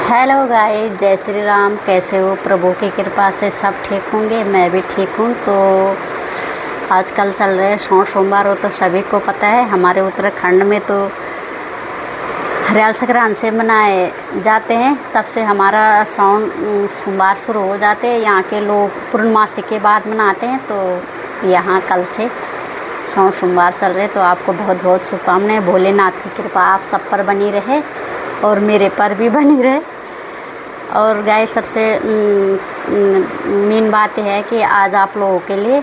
Hello guys, जय श्री राम। कैसे हो? प्रभु की कृपा से सब ठीक होंगे। मैं भी ठीक हूँ। तो आजकल चल रहे सोमवार हो तो सभी को पता है, हमारे उत्तराखंड में तो हरियाल संक्रांति से मनाए जाते हैं। तब से हमारा सोमवार शुरू हो जाते हैं। यहाँ के लोग पूर्णमासी के बाद मनाते हैं। तो यहाँ कल से सोमवार चल रहे। तो आपको बहुत बहुत शुभकामनाएं। भोलेनाथ की कृपा आप सब पर बनी रहे और मेरे पर भी बनी रहे। और गाइस, सबसे मेन बात यह है कि आज आप लोगों के लिए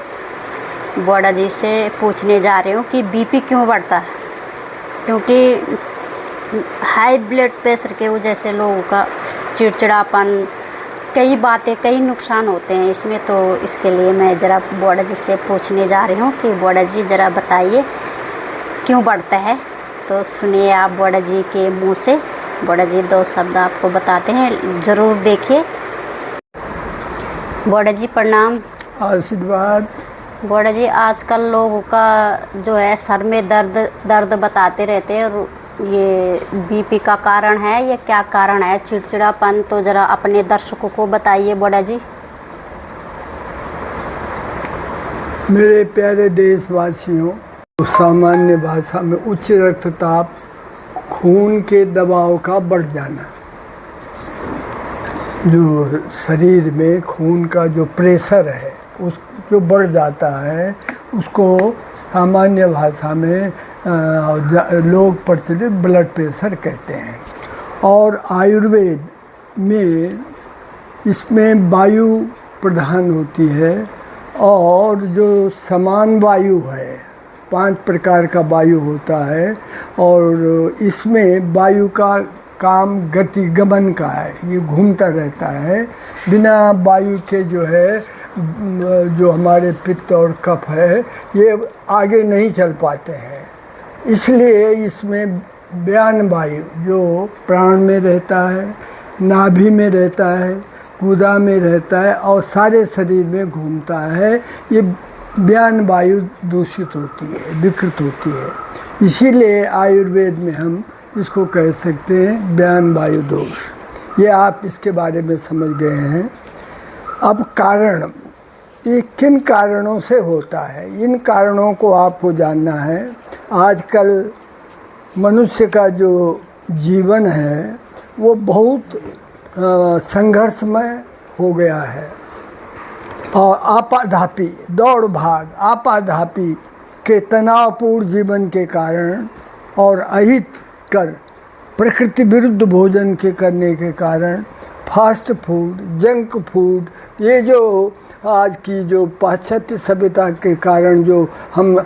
बॉडा जी से पूछने जा रही हूँ कि बीपी क्यों बढ़ता है। क्योंकि हाई ब्लड प्रेशर के वजह से लोगों का चिड़चिड़ापन, कई बातें, कई नुकसान होते हैं इसमें। तो इसके लिए मैं ज़रा बॉडा जी से पूछने जा रही हूँ कि बॉडा जी ज़रा बताइए क्यों बढ़ता है। तो सुनिए आप बॉडा जी के मुँह से। बॉडा जी दो शब्द आपको बताते हैं, ज़रूर देखिए। बॉडा जी प्रणाम। आशीर्वाद। बॉडा जी, आजकल लोगों का जो है सर में दर्द बताते रहते हैं। और ये बीपी का कारण है, ये क्या कारण है? चिड़चिड़ापन। तो ज़रा अपने दर्शकों को बताइए बॉडा जी। मेरे प्यारे देशवासियों, सामान्य भाषा में उच्च रक्तचाप, खून के दबाव का बढ़ जाना, जो शरीर में खून का जो प्रेशर है उस जो बढ़ जाता है, उसको सामान्य भाषा में लोग प्रचलित ब्लड प्रेशर कहते हैं। और आयुर्वेद में इसमें वायु प्रधान होती है। और जो समान वायु है, 5 प्रकार का वायु होता है। और इसमें वायु का काम गति गमन का है, ये घूमता रहता है। बिना वायु के जो है, जो हमारे पित्त और कफ है, ये आगे नहीं चल पाते हैं। इसलिए इसमें व्यान वायु जो प्राण में रहता है, नाभि में रहता है, गुदा में रहता है और सारे शरीर में घूमता है, ये व्यान वायु दूषित होती है, विकृत होती है। इसीलिए आयुर्वेद में हम इसको कह सकते हैं व्यान वायु दोष। ये आप इसके बारे में समझ गए हैं। अब कारण, ये किन कारणों से होता है, इन कारणों को आपको जानना है। आजकल मनुष्य का जो जीवन है वो बहुत संघर्षमय हो गया है। और आपाधापी, दौड़ भाग, आपाधापी के तनावपूर्ण जीवन के कारण और अहित कर प्रकृति विरुद्ध भोजन के करने के कारण, फास्ट फूड, जंक फूड, ये जो आज की जो पाश्चात्य सभ्यता के कारण जो हम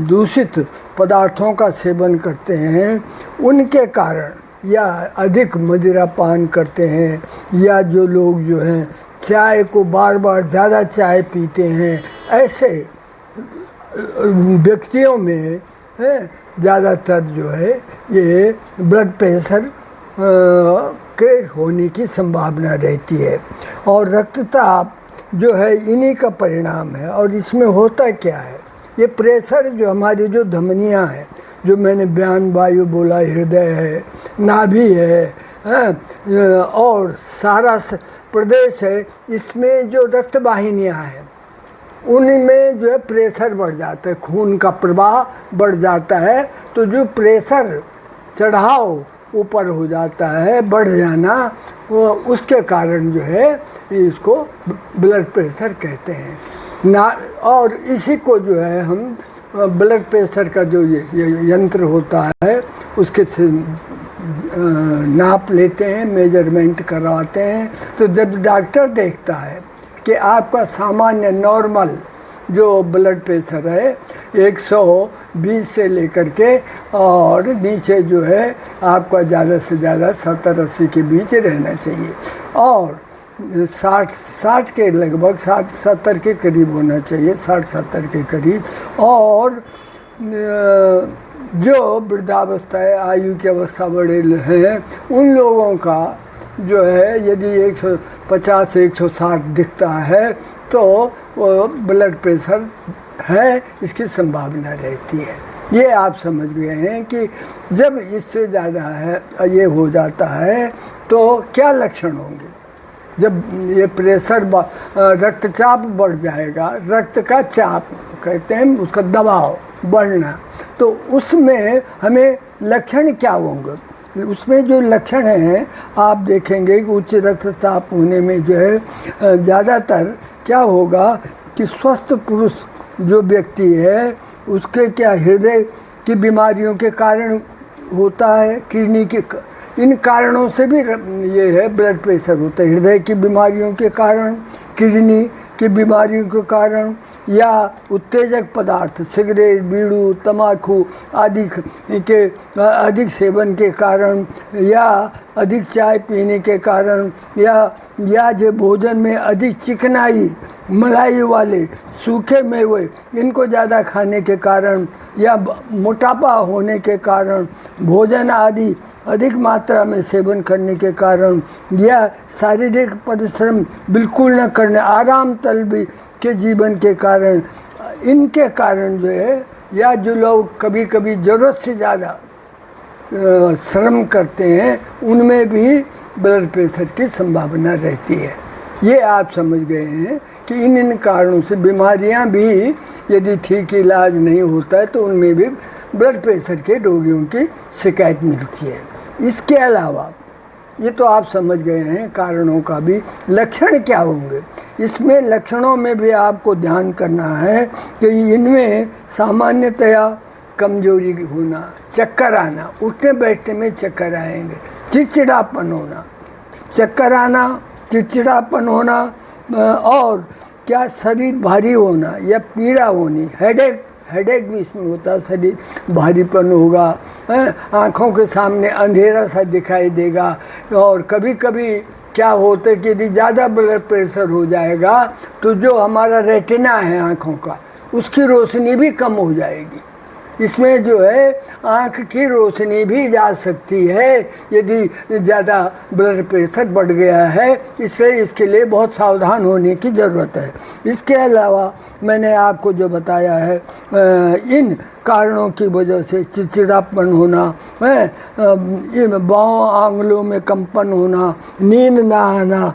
दूषित पदार्थों का सेवन करते हैं, उनके कारण, या अधिक मदिरा पान करते हैं, या जो लोग जो हैं चाय को बार बार ज़्यादा चाय पीते हैं, ऐसे व्यक्तियों में ज़्यादातर जो है ये ब्लड प्रेशर के होने की संभावना रहती है। और रक्तचाप जो है इन्हीं का परिणाम है। और इसमें होता क्या है, ये प्रेशर जो हमारी जो धमनियाँ हैं, जो मैंने व्यान वायु बोला, हृदय है, नाभि है, और सारा प्रदेश है, इसमें जो रक्त वाहिनियाँ हैं उनमें जो है प्रेशर बढ़ जाता है, खून का प्रवाह बढ़ जाता है। तो जो प्रेशर चढ़ाव ऊपर हो जाता है, बढ़ जाना, वो उसके कारण जो है इसको ब्लड प्रेशर कहते हैं ना। और इसी को जो है हम ब्लड प्रेशर का जो ये यंत्र होता है उसके से नाप लेते हैं, मेजरमेंट करवाते हैं। तो जब डॉक्टर देखता है कि आपका सामान्य नॉर्मल जो ब्लड प्रेशर है 120 से लेकर के और नीचे जो है आपका ज़्यादा से ज़्यादा 70-80 के बीच रहना चाहिए। और 60 के लगभग 60-70 के करीब होना चाहिए, 60-70 के करीब। और जो वृद्धावस्था है, आयु की अवस्था बढ़े हैं, उन लोगों का जो है यदि 150-160 दिखता है तो वो ब्लड प्रेशर है, इसकी संभावना रहती है। ये आप समझ गए हैं कि जब इससे ज़्यादा है ये हो जाता है तो क्या लक्षण होंगे? जब ये प्रेशर रक्तचाप बढ़ जाएगा, रक्त का चाप कहते हैं उसका दबाव बढ़ना, तो उसमें हमें लक्षण क्या होंगे? उसमें जो लक्षण हैं आप देखेंगे कि उच्च रक्तचाप होने में जो है ज़्यादातर क्या होगा कि स्वस्थ पुरुष जो व्यक्ति है उसके क्या हृदय की बीमारियों के कारण होता है, किडनी के इन कारणों से भी ये है ब्लड प्रेशर होता है, हृदय की बीमारियों के कारण, किडनी की बीमारियों के कारण, या उत्तेजक पदार्थ सिगरेट, बीड़ू, तंबाकू आदि के अधिक सेवन के कारण, या अधिक चाय पीने के कारण, या जो भोजन में अधिक चिकनाई, मलाई वाले सूखे मेवे इनको ज़्यादा खाने के कारण, या मोटापा होने के कारण, भोजन आदि अधिक मात्रा में सेवन करने के कारण, या शारीरिक परिश्रम बिल्कुल न करने, आराम तलबी के जीवन के कारण, इनके कारण जो है, या जो लोग कभी कभी ज़रूरत से ज़्यादा श्रम करते हैं उनमें भी ब्लड प्रेशर की संभावना रहती है। ये आप समझ गए हैं कि इन कारणों से बीमारियां भी यदि ठीक इलाज नहीं होता है तो उनमें भी ब्लड प्रेशर के रोगियों की शिकायत मिलती है। इसके अलावा ये तो आप समझ गए हैं कारणों का भी लक्षण क्या होंगे। इसमें लक्षणों में भी आपको ध्यान करना है कि इनमें सामान्यतया कमजोरी होना, चक्कर आना, उठने बैठने में चक्कर आएंगे, चिड़चिड़ापन होना, चक्कर आना, चिड़चिड़ापन होना, और क्या शरीर भारी होना या पीड़ा होनी, हेडेक भी इसमें होता है, शरीर भारीपन होगा, आँखों के सामने अंधेरा सा दिखाई देगा, और कभी कभी क्या होता है कि यदि ज़्यादा ब्लड प्रेशर हो जाएगा तो जो हमारा रेटिना है आँखों का उसकी रोशनी भी कम हो जाएगी। इसमें जो है आँख की रोशनी भी जा सकती है यदि ज़्यादा ब्लड प्रेशर बढ़ गया है, इसलिए इसके लिए बहुत सावधान होने की ज़रूरत है। इसके अलावा मैंने आपको जो बताया है इन कारणों की वजह से चिड़चिड़ापन होना, इन बाहों आंगलों में कंपन होना, नींद ना आना,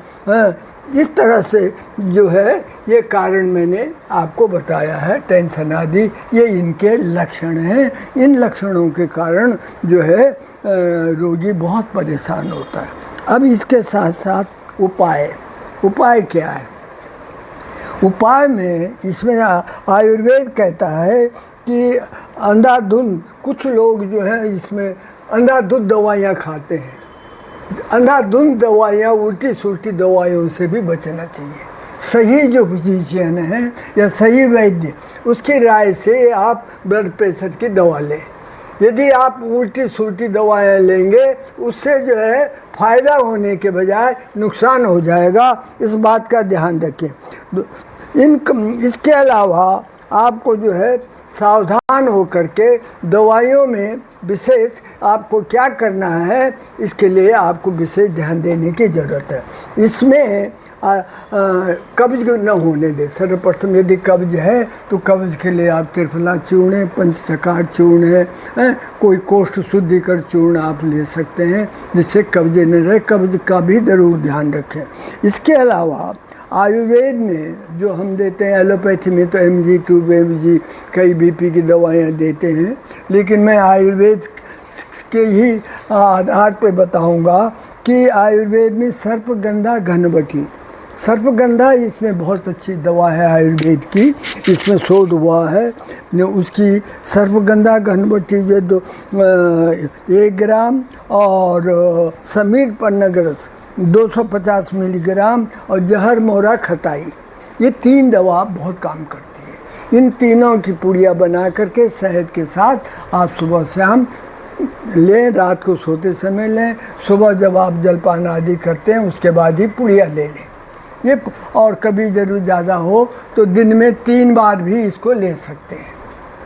इस तरह से जो है ये कारण मैंने आपको बताया है, टेंशन आदि, ये इनके लक्षण हैं। इन लक्षणों के कारण जो है रोगी बहुत परेशान होता है। अब इसके साथ साथ उपाय क्या है? उपाय में इसमें आयुर्वेद कहता है कि अंधाधुंध कुछ लोग जो है इसमें अंधाधुंध दवाइयाँ खाते हैं। अंधाधुंध दवाइयाँ, उल्टी सुल्टी दवाइयों से भी बचना चाहिए। सही जो फिजिशियन है या सही वैद्य उसकी राय से आप ब्लड प्रेशर की दवा लें। यदि आप उल्टी सुल्टी दवाएं लेंगे उससे जो है फ़ायदा होने के बजाय नुकसान हो जाएगा, इस बात का ध्यान रखें। इसके अलावा आपको जो है सावधान होकर के दवाइयों में विशेष आपको क्या करना है, इसके लिए आपको विशेष ध्यान देने की ज़रूरत है। इसमें कब्ज न होने दे। सर्वप्रथम यदि कब्ज है तो कब्ज के लिए आप त्रिफला चूर्ण है, पंचसकार चूर्ण है, कोई कोष्ठ शुद्धिकर चूर्ण आप ले सकते हैं जिससे कब्ज न रहे। कब्ज का भी ज़रूर ध्यान रखें। इसके अलावा आयुर्वेद में जो हम देते हैं, एलोपैथी में तो mg 2 mg कई बीपी की दवाइयाँ देते हैं, लेकिन मैं आयुर्वेद के ही आधार पर बताऊंगा कि आयुर्वेद में सर्पगंधा घनबटी, सर्पगंधा इसमें बहुत अच्छी दवा है आयुर्वेद की, इसमें शोध हुआ है। उसकी सर्पगंधा घनबटी जो 1 ग्राम और समीर पन्नगरस 250 मिलीग्राम और जहर मोरा खताई, ये 3 दवा बहुत काम करती है। इन तीनों की पुड़िया बना करके शहद के साथ आप सुबह शाम लें, रात को सोते समय लें, सुबह जब आप जलपान आदि करते हैं उसके बाद ही पुड़िया ले लें। ये और कभी ज़रूर ज़्यादा हो तो दिन में 3 बार भी इसको ले सकते हैं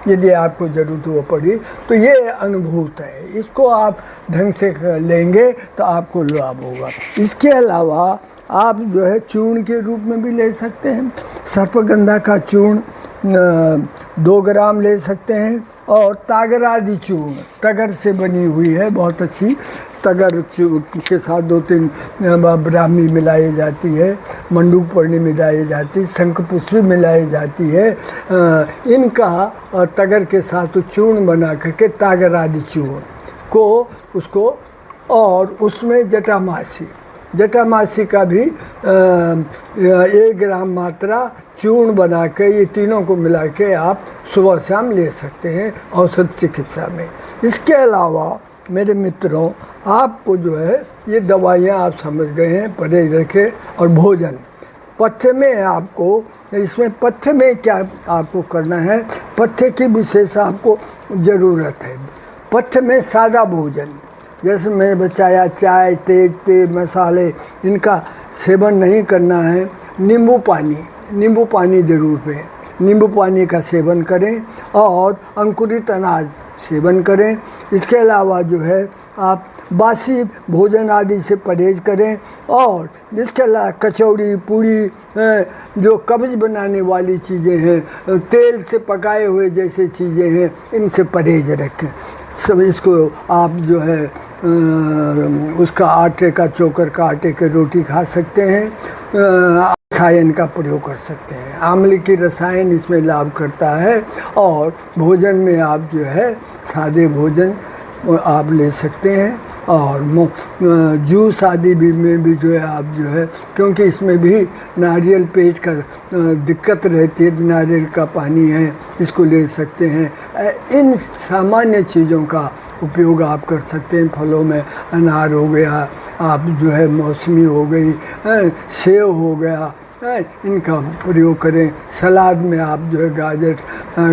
यदि आपको ज़रूरत हो पड़ी तो। ये अनुभूत है, इसको आप ढंग से लेंगे तो आपको लाभ होगा। इसके अलावा आप जो है चूर्ण के रूप में भी ले सकते हैं। सर्पगंधा का चूर्ण 2 ग्राम ले सकते हैं, और तागर आदि चूर्ण, तगर से बनी हुई है बहुत अच्छी तगर के साथ 2-3 ब्राह्मी मिलाई जाती है, मंडूक पर्णी मिलाई जाती है, शंखपुष्पी मिलाई जाती है। इनका तगर के साथ चूर्ण बना करके तागर आदि चूर्ण को उसको, और उसमें जटामासी का भी 1 ग्राम मात्रा चूर्ण बना के, ये तीनों को मिला के आप सुबह शाम ले सकते हैं औषध चिकित्सा में। इसके अलावा मेरे मित्रों, आपको जो है ये दवाइयाँ आप समझ गए हैं, परहेज रखें। और भोजन पथ्य में आपको, इसमें पथ्य में क्या आपको करना है, पथ्य की विशेष आपको ज़रूरत है। पथ्य में सादा भोजन, जैसे मैंने बताया, चाय, तेज पेय, मसाले, इनका सेवन नहीं करना है। नींबू पानी ज़रूर पिएं, नींबू पानी का सेवन करें और अंकुरित अनाज सेवन करें। इसके अलावा जो है आप बासी भोजन आदि से परहेज करें। और इसके अलावा कचौड़ी, पूड़ी, जो कब्ज बनाने वाली चीज़ें हैं, तेल से पकाए हुए जैसे चीज़ें हैं, इनसे परहेज रखें। सब इसको आप जो है उसका आटे का, चोकर का आटे की रोटी खा सकते हैं। रसायन का प्रयोग कर सकते हैं, आंवले की रसायन इसमें लाभ करता है। और भोजन में आप जो है सादे भोजन आप ले सकते हैं। और जूस आदि में भी जो है आप जो है, क्योंकि इसमें भी नारियल पेट का दिक्कत रहती है, नारियल का पानी है, इसको ले सकते हैं। इन सामान्य चीज़ों का उपयोग आप कर सकते हैं। फलों में अनार हो गया, आप जो है मौसमी हो गई, सेब हो गया, इनका प्रयोग करें। सलाद में आप जो है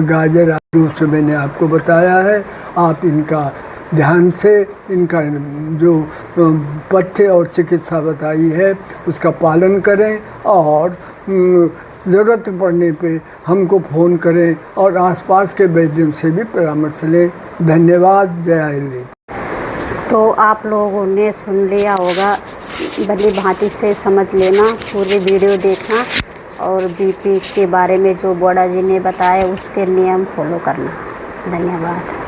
गाजर रूप से मैंने आपको बताया है, आप इनका ध्यान से, इनका जो पथ्य और चिकित्सा बताई है उसका पालन करें। और ज़रूरत पड़ने पे हमको फ़ोन करें और आसपास के वैद्यों से भी परामर्श लें। धन्यवाद। जय आयुर्वेद। तो आप लोगों ने सुन लिया होगा, भली भांति से समझ लेना, पूरी वीडियो देखना और बीपी के बारे में जो बोड़ा जी ने बताया उसके नियम फॉलो करना। धन्यवाद।